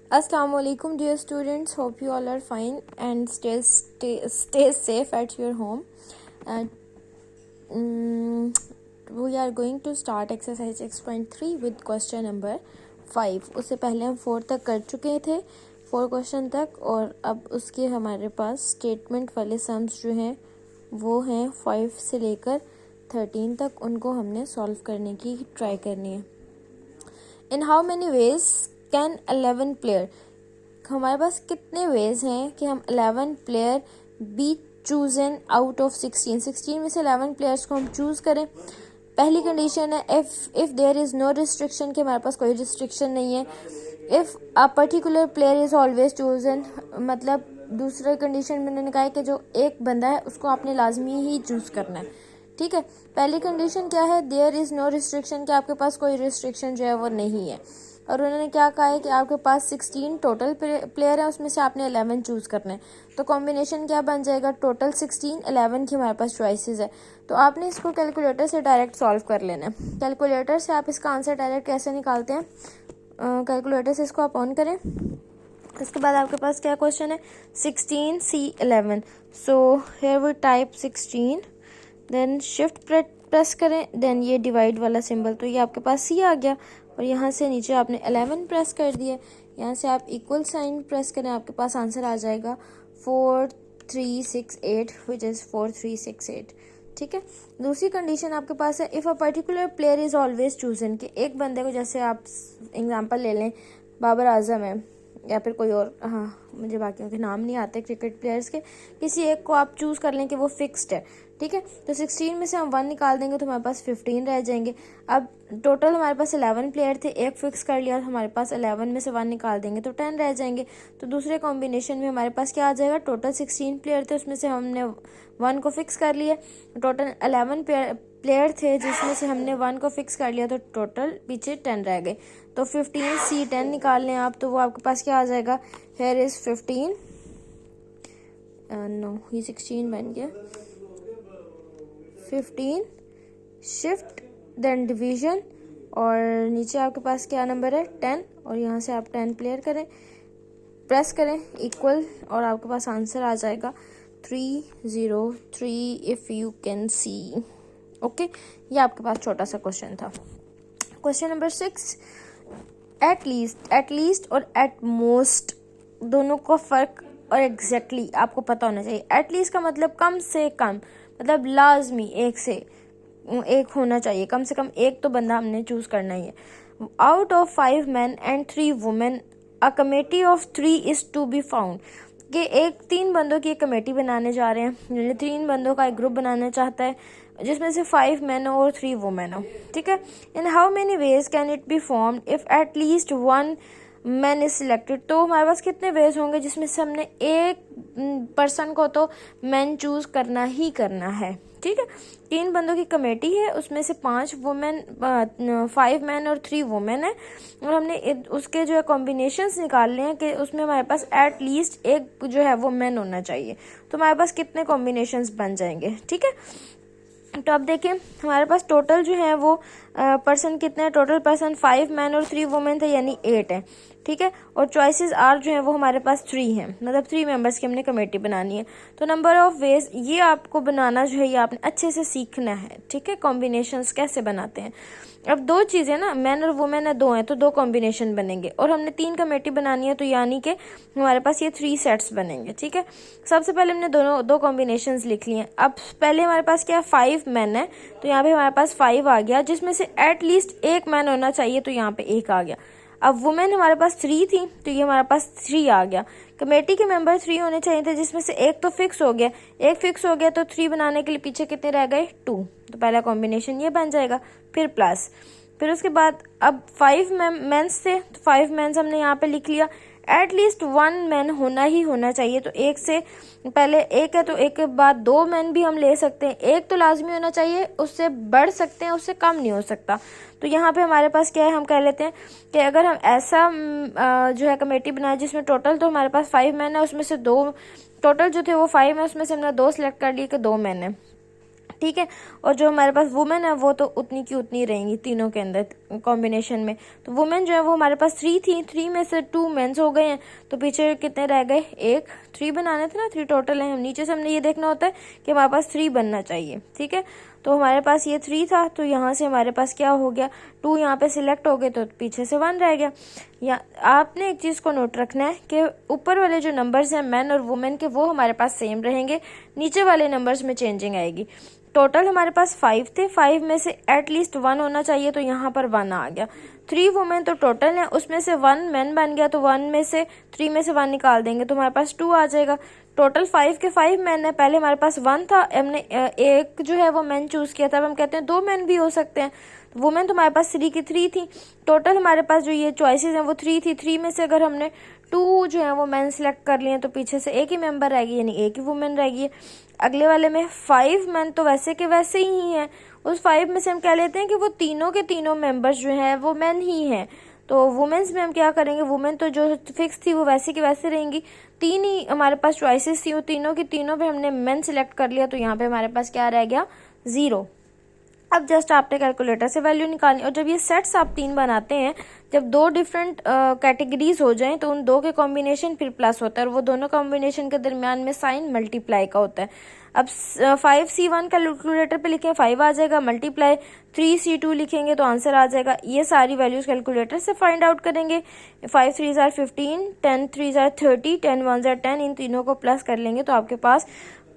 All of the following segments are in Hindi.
Assalamu alaikum dear students, hope you all are fine and stay safe at your home. And we are going to start exercise 6.3 with question number 5. उससे पहले हम 4 तक कर चुके थे, 4 क्वेश्चन तक, और अब उसके हमारे पास स्टेटमेंट वाले सम्स जो हैं वो हैं 5 से लेकर 13 तक, उनको हमने सॉल्व करने की ट्राई करनी है. In how many ways can 11 player, हमारे पास कितने वेज हैं कि हम 11 player be chosen out of 16 में से 11 प्लेयर्स को हम चूज करें. पहली कंडीशन है if there is no restriction, कि हमारे पास कोई रिस्ट्रिक्शन नहीं है. If a particular player is always chosen, मतलब दूसरा कंडीशन में मैंने कहा है कि जो एक बंदा है उसको आपने लाजमी ही चूज करना है. ठीक है, पहली कंडीशन क्या है, देयर इज नो रिस्ट्रिक्शन, कि आपके पास कोई रिस्ट्रिक्शन जो है वो नहीं है. और उन्होंने क्या कहा है कि आपके पास 16 टोटल प्लेयर है, उसमें से आपने 11 चूज करना है. तो कॉम्बिनेशन क्या बन जाएगा, टोटल 16, 11 की हमारे पास चॉइसेस है. तो आपने इसको कैलकुलेटर से डायरेक्ट सॉल्व कर लेना है. कैलकुलेटर से आप इसका आंसर डायरेक्ट कैसे निकालते हैं, कैलकुलेटर से इसको आप ऑन करें. इसके बाद आपके पास क्या क्वेश्चन है, 16 C11. So here we type 16, then shift press करें, देन ये डिवाइड वाला सिंबल, तो ये आपके पास C आ गया. और यहाँ से नीचे आपने 11 प्रेस कर दिया. यहाँ से आप इक्वल साइन प्रेस करें, आपके पास आंसर आ जाएगा 4368, विच इज़ 4368. ठीक है, दूसरी कंडीशन आपके पास है if a particular player is always chosen, कि एक बंदे को, जैसे आप एग्जांपल ले लें बाबर आजम है या फिर कोई और, हाँ मुझे बाकियों के नाम नहीं आते क्रिकेट प्लेयर्स के, किसी एक को आप चूज़ कर लें कि वो फिक्स्ड है. ठीक है, तो 16 में से हम 1 निकाल देंगे तो हमारे पास 15 रह जाएंगे. अब टोटल हमारे पास 11 प्लेयर थे, एक फिक्स कर लिया, तो हमारे पास 11 में से 1 निकाल देंगे तो 10 रह जाएंगे. तो दूसरे कॉम्बिनेशन में हमारे पास क्या आ जाएगा, टोटल 16 प्लेयर थे, उसमें से हमने 1 को फिक्स कर लिया. टोटल 11 प्लेयर थे जिसमें से हमने 1 को फिक्स कर लिया, तो टोटल पीछे 10 रह गए. तो 15 C10 निकाल लें आप, तो वो आपके पास क्या आ जाएगा, हेयर इज 15, नो ये 16 बन गया. 15 शिफ्ट देन डिवीजन, और नीचे आपके पास क्या नंबर है 10, और यहाँ से आप 10 प्लेयर करें, प्रेस करें इक्वल, और आपके पास आंसर आ जाएगा 303 if you can see. Okay, ये आपके पास छोटा सा क्वेश्चन था. क्वेश्चन नंबर 6, एट लीस्ट और एट मोस्ट दोनों का फ़र्क और एग्जैक्टली आपको पता होना चाहिए. एट लीस्ट का मतलब कम से कम, मतलब लाजमी एक से एक होना चाहिए, कम से कम एक तो बंदा हमने चूज करना ही है. Out of 5 men and 3 women a committee of 3 is to be found, कि 3 बंदों की एक कमेटी बनाने जा रहे हैं, यानी 3 बंदों का एक ग्रुप बनाना चाहता है जिसमें से 5 men हो और 3 women हो. ठीक है, in how many veg can it be formed if at least 1 man is selected, तो हमारे पास कितने वेज होंगे जिसमें से हमने एक पर्सन को तो मैन चूज करना ही करना है. ठीक है, 3 बंदों की कमेटी है, उसमें से 5 वुमेन, 5 मैन और 3 वुमेन है, और हमने उसके जो है कॉम्बिनेशंस निकालने हैं कि उसमें हमारे पास एट लीस्ट एक जो है वो मैन होना चाहिए. तो हमारे पास कितने कॉम्बिनेशंस बन जाएंगे. ठीक है, तो अब देखें हमारे पास टोटल जो है वो पर्सन कितने हैं, टोटल पर्सन 5 मैन और 3 वुमेन थे, यानी 8 है. ठीक है, और चॉइसेस आर जो है वो हमारे पास 3 हैं, मतलब 3 मेंबर्स की हमने कमेटी बनानी है. तो नंबर ऑफ वेज ये आपको बनाना जो है ये आपने अच्छे से सीखना है. ठीक है, कॉम्बिनेशंस कैसे बनाते हैं. अब 2 चीज़ें ना, मैन और वुमेन है 2 हैं, तो 2 कॉम्बिनेशन बनेंगे, और हमने 3 कमेटी बनानी है, तो यानी कि हमारे पास ये 3 सेट्स बनेंगे. ठीक है, सबसे पहले हमने दो कॉम्बिनेशंस लिख लिए. अब पहले हमारे पास क्या है, 5 मैन है, तो यहाँ पे हमारे पास 5 आ गया, जिसमें से एट लीस्ट एक मैन होना चाहिए, तो यहाँ पे 1 आ गया. अब वुमेन हमारे पास 3 थी, तो ये हमारे पास 3 आ गया. कमेटी के मेंबर 3 होने चाहिए थे, जिसमें से एक तो फिक्स हो गया, एक फिक्स हो गया, तो 3 बनाने के लिए पीछे कितने रह गए, 2. तो पहला कॉम्बिनेशन ये बन जाएगा, फिर प्लस, फिर उसके बाद अब 5 मेंस थे, तो 5 मेंस हमने यहाँ पे लिख लिया. एट लीस्ट 1 मैन होना ही होना चाहिए, तो एक से पहले एक है, तो एक के बाद 2 मैन भी हम ले सकते हैं, एक तो लाजमी होना चाहिए, उससे बढ़ सकते हैं, उससे कम नहीं हो सकता. तो यहाँ पे हमारे पास क्या है, हम कह लेते हैं कि अगर हम ऐसा जो है कमेटी बनाए जिसमें टोटल तो हमारे पास 5 मैन है, उसमें से 2 टोटल जो थे वो 5 है, उसमें से हमने 2 सेलेक्ट कर लिए कि 2 मैन है. ठीक है। और जो हमारे पास वुमेन है वो तो उतनी की उतनी रहेंगी तीनों के अंदर कॉम्बिनेशन में। तो वुमेन जो है वो हमारे पास 3 थी, 3 में से 2 मेंस हो गए हैं, तो पीछे कितने रह गए, 1, 3 बनाने थे ना, 3 टोटल है। हम नीचे से हमने ये देखना होता है कि हमारे पास 3 बनना चाहिए, ठीक है। तो हमारे पास ये 3 था, तो यहाँ से हमारे पास क्या हो गया, 2 यहाँ पे सिलेक्ट हो गए, तो पीछे से 1 रह गया। या आपने एक चीज़ को नोट रखना है कि ऊपर वाले जो नंबर्स हैं मैन और वुमेन के, वो हमारे पास सेम रहेंगे, नीचे वाले नंबर्स में चेंजिंग आएगी। टोटल हमारे पास 5 थे, 5 में से एटलीस्ट 1 होना चाहिए, तो यहाँ पर 1 आ गया। 3 वुमेन तो टोटल है, उसमें से 1 मैन बन गया, तो 1 में से 3 में से 1 निकाल देंगे तो हमारे पास 2 आ जाएगा। टोटल 5 के 5 मैन है, पहले हमारे पास 1 था, हमने एक जो है वो मैन चूज किया था, अब हम कहते हैं 2 मैन भी हो सकते हैं। वुमेन तो हमारे पास 3 की 3 थी, टोटल हमारे पास जो ये चॉइसेस हैं वो 3 थी, 3 में से अगर हमने 2 जो है वो मैन सिलेक्ट कर लिए तो पीछे से एक ही मेंबर रहेगी, यानी एक ही वुमेन रहेगी। अगले वाले में 5 मैन तो वैसे के वैसे ही हैं, उस 5 में से हम कह लेते हैं कि वो तीनों के तीनों मेंबर्स जो हैं वो मैन ही हैं। तो वुमेन्स में हम क्या करेंगे, वुमेन तो जो फिक्स थी वो वैसे की वैसे रहेंगी, 3 ही हमारे पास चॉइसेस थी, वो तीनों की तीनों पे हमने मेन सिलेक्ट कर लिया, तो यहाँ पे हमारे पास क्या रह गया, 0। अब जस्ट आपने कैलकुलेटर से वैल्यू निकालनी, और जब ये सेट्स आप 3 बनाते हैं, जब 2 डिफरेंट कैटेगरीज हो जाएं तो उन 2 के कॉम्बिनेशन फिर प्लस होता है, और वो दोनों कॉम्बिनेशन के दरमियान में साइन मल्टीप्लाई का होता है। अब 5C1 कैलकुलेटर पे लिखें 5 आ जाएगा, मल्टीप्लाई 3C2 लिखेंगे तो आंसर आ जाएगा। ये सारी वैल्यूज कैलकुलेटर से फाइंड आउट करेंगे। 5 3 are 15, 10 3 are 30, 10 1 are 10, इन तीनों को प्लस कर लेंगे तो आपके पास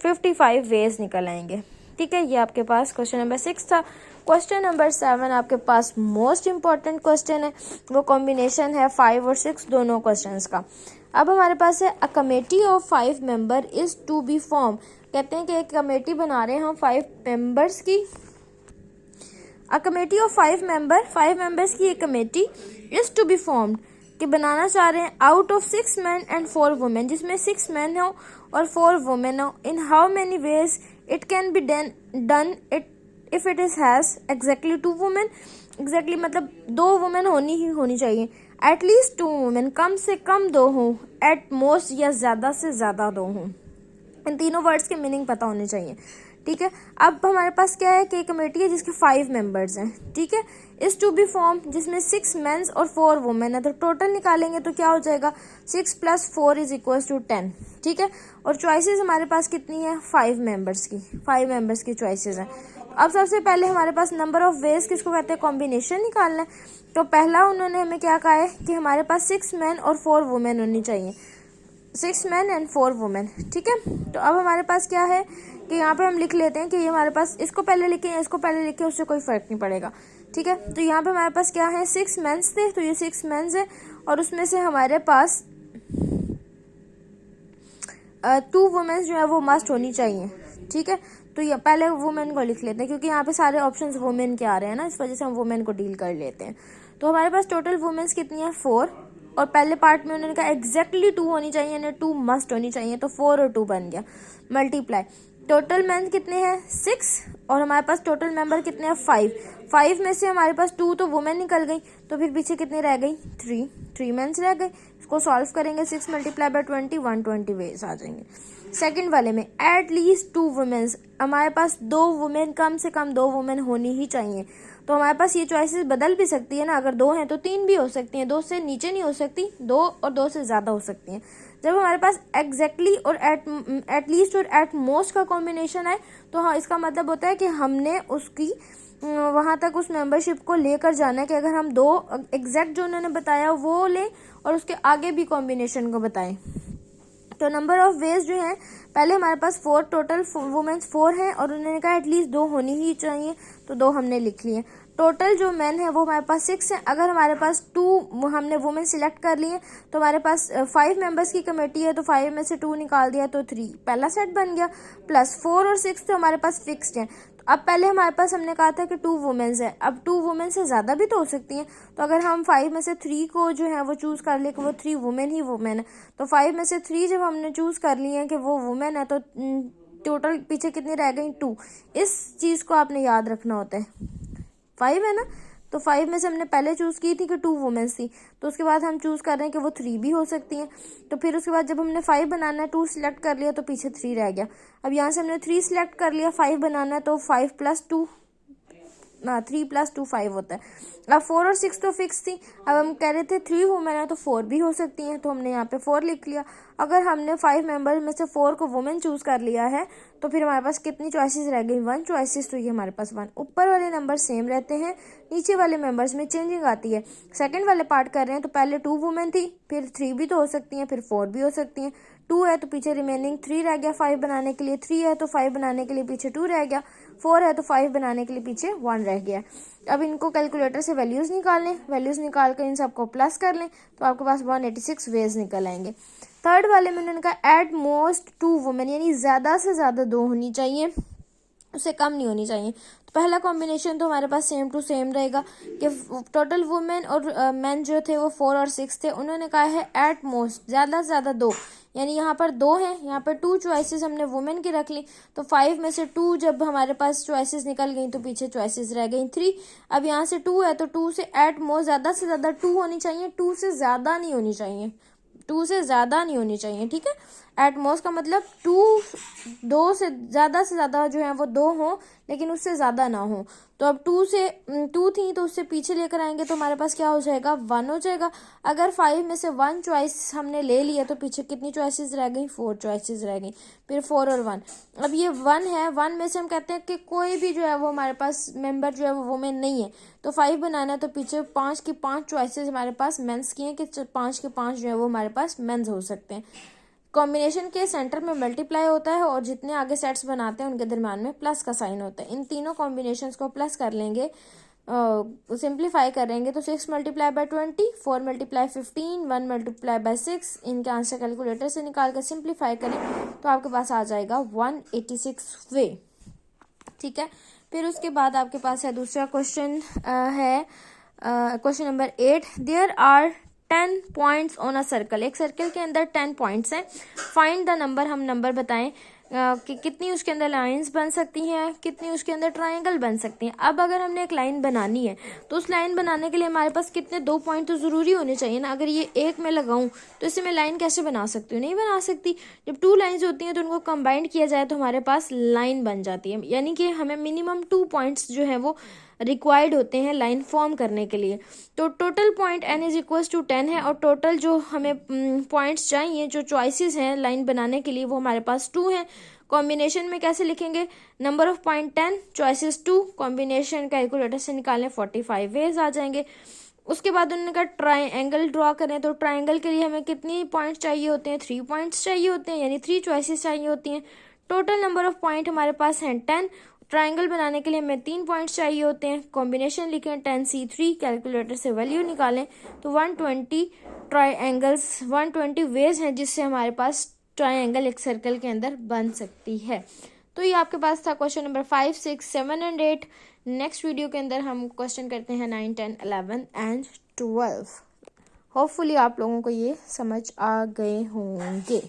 55 वेज निकल आएंगे, ठीक है। ये आपके पास क्वेश्चन नंबर 6 था। क्वेश्चन नंबर 7 आपके पास मोस्ट इंपॉर्टेंट क्वेश्चन है, वो कॉम्बिनेशन है 5 और 6 दोनों क्वेश्चंस का। अब हमारे पास है, a committee of 5 member is to be form. कहते हैं कि एक कमेटी बना रहे हैं हम 5 मेंबर्स की। अ कमेटी ऑफ 5 मेंबर्स की एक committee is to be formed, कि बनाना चाह रहे हैं, out of 6 man and 4 women, जिसमें 6 मैन हो और 4 वुमेन हो। In how many ways it can be done it if it is has exactly 2 women. Exactly मतलब 2 वुमेन होनी चाहिए, एटलीस्ट 2 वुमेन, कम से कम 2 हों, एट मोस्ट या ज्यादा से ज्यादा 2 हों। इन तीनों वर्ड्स के मीनिंग पता होने चाहिए, ठीक है। अब हमारे पास क्या है कि कमेटी है जिसके 5 मेंबर्स हैं, ठीक है। इज टू बी फॉर्म, जिसमें 6 मेंस और 4 वुमेन है, तो टोटल निकालेंगे तो क्या हो जाएगा, 6 + 4 = 10, ठीक है। और चॉइसेस हमारे पास कितनी है, 5 मेंबर्स की चॉइसेस हैं। अब सबसे पहले हमारे पास नंबर ऑफ वेज किसको कहते हैं, कॉम्बिनेशन निकालना है। तो पहला उन्होंने हमें क्या कहा है कि हमारे पास 6 मैन और 4 वुमेन होनी चाहिए, 6 मैन एंड 4 वुमेन, ठीक है। तो अब हमारे पास क्या है कि यहाँ पे हम लिख लेते हैं कि ये हमारे पास, इसको पहले लिखें या इसको पहले लिखें उससे कोई फर्क नहीं पड़ेगा, ठीक है। तो यहाँ पे हमारे पास क्या है, 6 मेंस थे, तो ये 6 मेंस है, और उसमें से हमारे पास 2 वुमेन्स जो है वो मस्ट होनी चाहिए, ठीक है। तो ये पहले वुमेन को लिख लेते हैं, क्योंकि यहाँ पे सारे ऑप्शंस वुमेन के आ रहे हैं ना, इस वजह से हम वुमेन को डील कर लेते हैं। तो हमारे पास टोटल वुमेन्स कितनी है, 4, और पहले पार्ट में उन्होंने कहा एग्जैक्टली 2 होनी चाहिए, यानी 2 मस्ट होनी चाहिए, तो 4 और 2 बन गया, मल्टीप्लाई टोटल मेन कितने हैं, 6, और हमारे पास टोटल मेंबर कितने हैं, 5 में से हमारे पास 2 तो वुमेन निकल गई, तो फिर पीछे कितनी रह गई, 3 मेंस रह गए। इसको सॉल्व करेंगे, 6 × 20 120 वेज आ जाएंगे। सेकंड वाले में एट लीस्ट 2 वुमेन्स, हमारे पास 2 वुमेन, कम से कम 2 वुमेन होनी ही चाहिए। तो हमारे पास ये चॉइसेस बदल भी सकती है ना, अगर 2 हैं तो 3 भी हो सकती हैं, 2 से नीचे नहीं हो सकती, 2 और 2 से ज्यादा हो सकती हैं। जब हमारे पास एग्जैक्टली और एट लीस्ट और एट मोस्ट का कॉम्बिनेशन है, तो हाँ, इसका मतलब होता है कि हमने उसकी वहां तक उस मेंबरशिप को लेकर जाना है कि अगर हम 2 एग्जैक्ट जो उन्होंने बताया वो लें और उसके आगे भी कॉम्बिनेशन को बताएं। तो नंबर ऑफ वेज जो है, पहले हमारे पास 4 टोटल वुमेन्स 4 हैं, और उन्होंने कहा एटलीस्ट 2 होनी ही चाहिए, तो 2 हमने लिख लिए। टोटल जो मेन है वो हमारे पास 6 है, अगर हमारे पास 2 हमने वुमेन सिलेक्ट कर लिए तो हमारे पास 5 मेंबर्स की कमेटी है, तो 5 में से 2 निकाल दिया तो 3 पहला सेट बन गया, प्लस 4 और 6 तो हमारे पास फिक्स्ड है। अब पहले हमारे पास हमने कहा था कि 2 वुमेन्स है, अब 2 वुमेन से ज्यादा भी तो हो सकती हैं, तो अगर हम 5 में से 3 को जो है वो चूज कर ले कि वो 3 वुमेन ही वुमेन है, तो 5 में से 3 जब हमने चूज कर लिए कि वो वुमेन है, तो टोटल पीछे कितनी रह गई, 2। इस चीज को आपने याद रखना होता है, 5 है ना, तो 5 में से हमने पहले चूज़ की थी कि 2 वुमेन्स थी, तो उसके बाद हम चूज़ कर रहे हैं कि वो 3 भी हो सकती हैं। तो फिर उसके बाद जब हमने 5 बनाना है, 2 सिलेक्ट कर लिया तो पीछे 3 रह गया। अब यहाँ से हमने 3 सिलेक्ट कर लिया, 5 बनाना है, तो 5 + 2 3 + 2 5 होता है। अब 4 और 6 तो फिक्स थी। अब हम कह रहे थे 3 वुमेन है तो 4 भी हो सकती हैं, तो हमने यहाँ पे 4 लिख लिया। अगर हमने 5 मेंबर में से 4 को वुमेन चूज कर लिया है तो फिर हमारे पास कितनी चॉइसेस रह गई? 1 चॉइसेस, तो ये हमारे पास 1। ऊपर वाले नंबर सेम रहते हैं, नीचे वाले मेंबर्स में चेंजिंग आती है। सेकंड वाले पार्ट कर रहे हैं तो पहले 2 वुमेन थी, फिर 3 भी तो हो सकती हैं, फिर 4 भी हो सकती हैं। 2 है तो पीछे रिमेनिंग 3 रह गया 5 बनाने के लिए, 3 है तो 5 बनाने के लिए पीछे 2 रह गया, 4 है तो 5 बनाने के लिए पीछे 1 रह गया। अब इनको कैलकुलेटर से वैल्यूज निकाल लें, वैल्यूज निकाल कर इन सबको प्लस कर लें तो आपके पास 186 वेज निकल आएंगे। थर्ड वाले में उन्होंने कहा एट मोस्ट 2 वुमेन, यानी ज़्यादा से ज़्यादा 2 होनी चाहिए, उससे कम नहीं होनी चाहिए। तो पहला कॉम्बिनेशन तो हमारे पास सेम टू सेम रहेगा कि टोटल वुमेन और मेन जो थे वो 4 और 6 थे। उन्होंने कहा है एट मोस्ट, ज़्यादा से ज़्यादा 2, यानी यहाँ पर 2 हैं, यहाँ पर 2 चॉइसेस हमने वुमेन की रख ली। तो 5 में से 2 जब हमारे पास चॉइसेस निकल गई तो पीछे चॉइसेस रह गई 3। अब यहाँ से 2 है तो 2 से एट मोस्ट ज़्यादा से ज़्यादा 2 होनी चाहिए, 2 से ज़्यादा नहीं होनी चाहिए, 2 से ज़्यादा नहीं होनी चाहिए, ठीक है। एट मोस्ट का मतलब 2 से ज़्यादा जो है वो 2 हों, लेकिन उससे ज़्यादा ना हो। तो अब 2 थी तो उससे पीछे लेकर आएंगे तो हमारे पास क्या हो जाएगा? 1 हो जाएगा। अगर 5 में से 1 चॉइस हमने ले लिया तो पीछे कितनी चॉइसेस रह गई? 4 चॉइसेस रह गई, फिर 4 और 1। अब ये 1 है, 1 में से हम कहते हैं कि कोई भी जो है वो हमारे पास मेंबर जो है वो वुमेन नहीं है, तो 5 बनाना है तो पीछे 5 की 5 चॉइसेस हमारे पास मेंस की हैं कि 5 के 5 जो है वो हमारे पास मेंस हो सकते हैं। कॉम्बिनेशन के सेंटर में मल्टीप्लाई होता है और जितने आगे सेट्स बनाते हैं उनके दरम्यान में प्लस का साइन होता है। इन तीनों कॉम्बिनेशंस को प्लस कर लेंगे, सिंप्लीफाई करेंगे तो 6 × 20, 4 × 15, 1 × 6, इनके आंसर कैलकुलेटर से निकाल कर सिंप्लीफाई करें तो आपके पास आ जाएगा 186 वे, ठीक है। फिर उसके बाद आपके पास है दूसरा क्वेश्चन, है question number 8। There are 10 points on a circle, एक सर्कल के अंदर 10 पॉइंट्स हैं। फाइंड द नंबर, हम नंबर बताएं कि कितनी उसके अंदर लाइंस बन सकती हैं, कितनी उसके अंदर ट्रायंगल बन सकती हैं। अब अगर हमने एक लाइन बनानी है तो उस लाइन बनाने के लिए हमारे पास कितने 2 पॉइंट तो ज़रूरी होने चाहिए ना। अगर ये एक में लगाऊं तो इससे मैं लाइन कैसे बना सकती हूँ? नहीं बना सकती। जब 2 लाइन्स होती हैं तो उनको कंबाइंड किया जाए तो हमारे पास लाइन बन जाती है, यानी कि हमें मिनिमम 2 पॉइंट्स जो है वो रिक्वायर्ड होते हैं लाइन फॉर्म करने के लिए। तो टोटल पॉइंट n = 10 है और टोटल जो हमें पॉइंट्स चाहिए, जो चॉइसेस हैं लाइन बनाने के लिए, वो हमारे पास 2 हैं। कॉम्बिनेशन में कैसे लिखेंगे? Number of point 10, choices 2, combination calculator से निकालें 45 वेज आ जाएंगे। उसके बाद उन्होंने कहा ट्रायंगल ड्रॉ करें, तो ट्रायंगल के लिए हमें कितनी पॉइंट्स चाहिए होते हैं? 3 पॉइंट्स चाहिए होते हैं, यानी 3 चॉइसेस चाहिए होती हैं। टोटल नंबर ऑफ पॉइंट हमारे पास हैं 10। ट्रायंगल बनाने के लिए हमें 3 पॉइंट्स चाहिए होते हैं। कॉम्बिनेशन लिखें 10C3, कैलकुलेटर से वैल्यू निकालें तो 120 ट्रायंगल्स, 120 वेज हैं जिससे हमारे पास ट्रायंगल एक सर्कल के अंदर बन सकती है। तो ये आपके पास था question number 5, 6, 7 and 8। Next video के अंदर हम क्वेश्चन करते हैं 9, 10, 11 एंड 12। होपफुली आप लोगों को ये समझ आ गए होंगे।